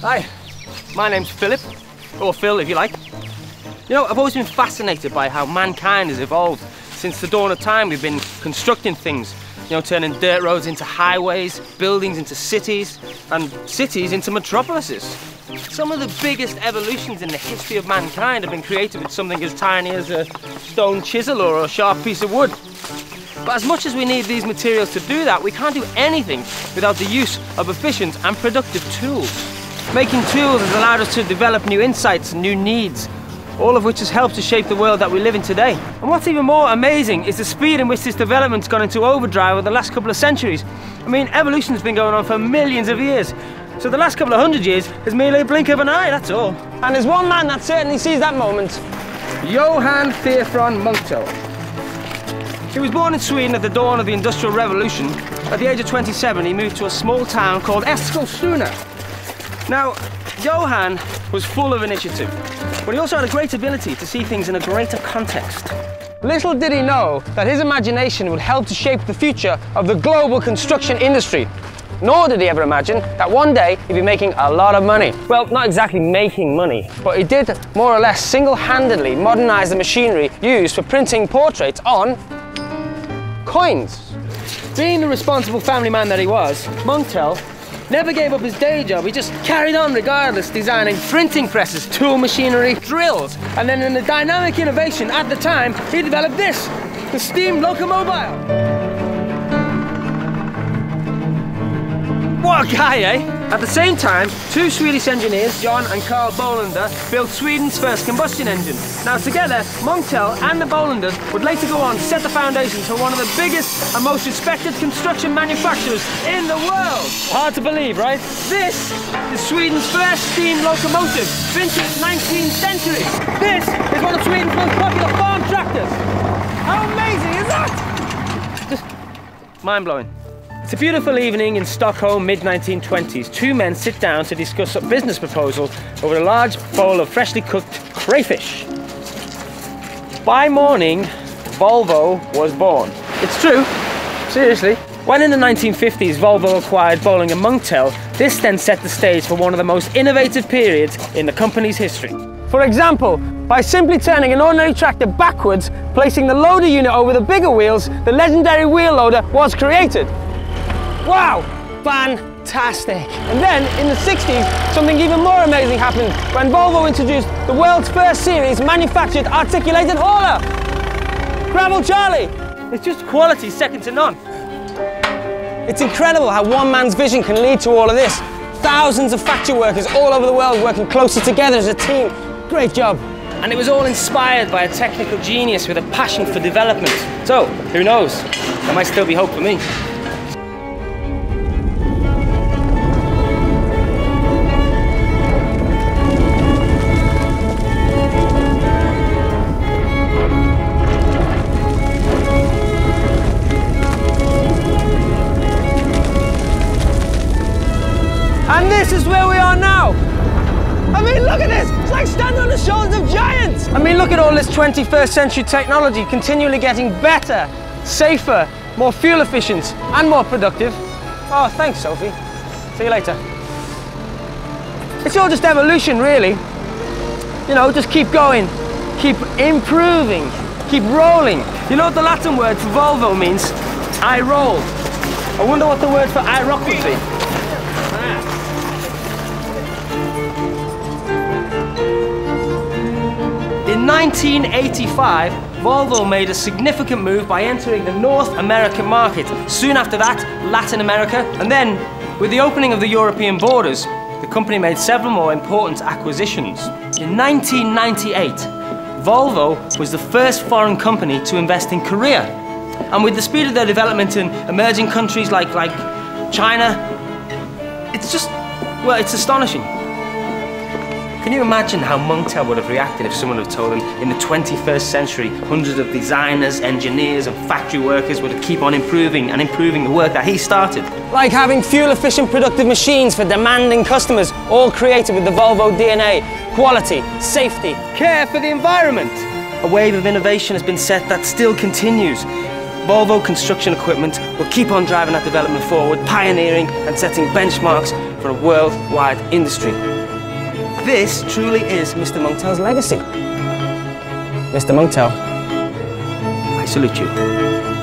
Hi, my name's Philip, or Phil if you like. You know, I've always been fascinated by how mankind has evolved. Since the dawn of time, we've been constructing things, you know, turning dirt roads into highways, buildings into cities, and cities into metropolises. Some of the biggest evolutions in the history of mankind have been created with something as tiny as a stone chisel or a sharp piece of wood. But as much as we need these materials to do that, we can't do anything without the use of efficient and productive tools. Making tools has allowed us to develop new insights and new needs, all of which has helped to shape the world that we live in today. And what's even more amazing is the speed in which this development's gone into overdrive over the last couple of centuries. I mean, evolution's been going on for millions of years. So the last couple of 100 years is merely a blink of an eye, that's all. And there's one man that certainly sees that moment. Johann Theophron Munktel. He was born in Sweden at the dawn of the Industrial Revolution. At the age of 27, he moved to a small town called Eskilstuna. Now, Johann was full of initiative, but he also had a great ability to see things in a greater context. Little did he know that his imagination would help to shape the future of the global construction industry. Nor did he ever imagine that one day he'd be making a lot of money. Well, not exactly making money, but he did more or less single-handedly modernize the machinery used for printing portraits on coins. Being the responsible family man that he was, Munktel never gave up his day job. He just carried on regardless, designing printing presses, tool machinery, drills, and then in a dynamic innovation at the time, he developed this, the steam locomobile. What a guy, eh? At the same time, two Swedish engineers, John and Carl Bolander, built Sweden's first combustion engine. Now together, Munktel and the Bolanders would later go on to set the foundations for one of the biggest and most respected construction manufacturers in the world. Hard to believe, right? This is Sweden's first steam locomotive, vintage 19th century. This is one of Sweden's most popular farm tractors. How amazing is that? Just mind-blowing. It's a beautiful evening in Stockholm, mid-1920s. Two men sit down to discuss a business proposal over a large bowl of freshly cooked crayfish. By morning, Volvo was born. It's true, seriously. When in the 1950s Volvo acquired Bolling and Munktel, this then set the stage for one of the most innovative periods in the company's history. For example, by simply turning an ordinary tractor backwards, placing the loader unit over the bigger wheels, the legendary wheel loader was created. Wow, fantastic. And then in the 60s, something even more amazing happened when Volvo introduced the world's first series manufactured articulated hauler, Gravel Charlie. It's just quality second to none. It's incredible how one man's vision can lead to all of this. Thousands of factory workers all over the world working closely together as a team. Great job. And it was all inspired by a technical genius with a passion for development. So, who knows? There might still be hope for me. And this is where we are now. I mean, look at this. It's like standing on the shoulders of giants. I mean, look at all this 21st century technology continually getting better, safer, more fuel efficient, and more productive. Oh, thanks, Sophie. See you later. It's all just evolution, really. You know, just keep going, keep improving, keep rolling. You know what the Latin word for Volvo means? I roll. I wonder what the word for I rock would be. In 1985, Volvo made a significant move by entering the North American market. Soon after that, Latin America, and then, with the opening of the European borders, the company made several more important acquisitions. In 1998, Volvo was the first foreign company to invest in Korea. And with the speed of their development in emerging countries like China, it's just, well, it's astonishing. Can you imagine how Munktel would have reacted if someone had told him in the 21st century hundreds of designers, engineers and factory workers would keep on improving and improving the work that he started? Like having fuel-efficient productive machines for demanding customers, all created with the Volvo DNA. Quality, safety, care for the environment. A wave of innovation has been set that still continues. Volvo Construction Equipment will keep on driving that development forward, pioneering and setting benchmarks for a worldwide industry. This truly is Mr. Monktel's legacy. Mr. Monktel, I salute you.